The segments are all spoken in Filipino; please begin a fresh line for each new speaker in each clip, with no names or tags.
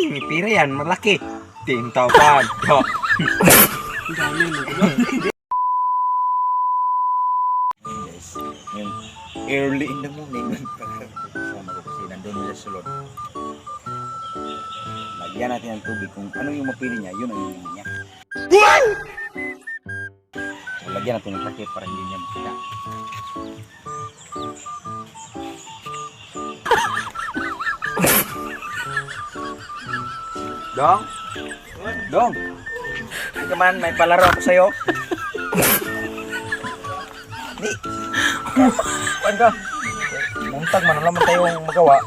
may pira yan, malaki. 10,000. Yo.
Ang dami mo.
Guys, yung early in the morning, kasama ko kasi nandun nila sa sulod. Lagyan natin ng tubig kung ano yung mapili niya, yun ang hindi niya. So, lagyan natin ng takip para hindi niya makita. Dong? Dong? Hindi ka man, may palaro ako sa'yo. Di. Kuan ka. Buntag man, wala man tayong magawa.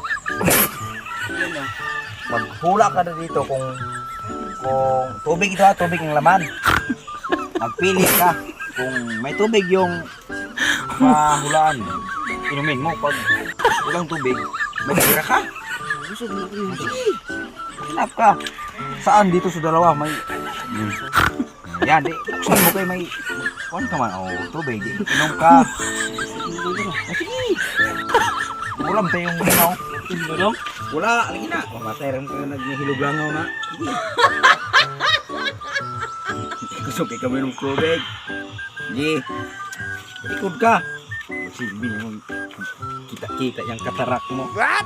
Maghula ka na dito kung tubig ito ha, tubig ng laman. Magpili ka. Kung may tubig yung mahulaan, inumin mo. Pag walang tubig, may tira ka.
Busog na kayo.
Hinap ka. Saan dito sa dalawa may yan, di. Buksan mo kayo may kuan ka man. Oh, tubig. Inom ka. Oh, sige. Ulam tayong linaw.
Tumba dong.
Wala, lagi na. Mamatay rin ka naghihilog langaw na. Gusto kayo kami ng tubig. Sige. Ikod ka. Magsilbi mo. Kita-kita yung katarak mo. What?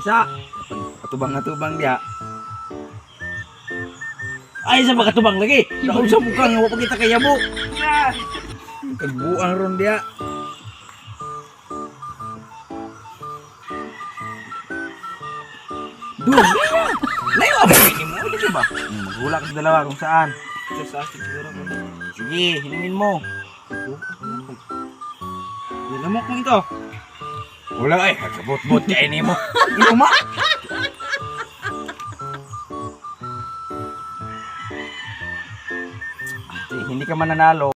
Isa. Katubang-katubang dia. Ay, sa makatubang lagi. Nakon sa mukha nga wapag kita kaya mo. Kagbuang ron dia. Doon. Layo ang pili mo. Dito ba? Maghula ka sa dalawa kung saan.
Sa akin siguro mo.
Sige, hinimin mo.
Lamok mo ito.
Wala ay, kabot-bot ka ini mo. Inuma. Hindi ka mananalo.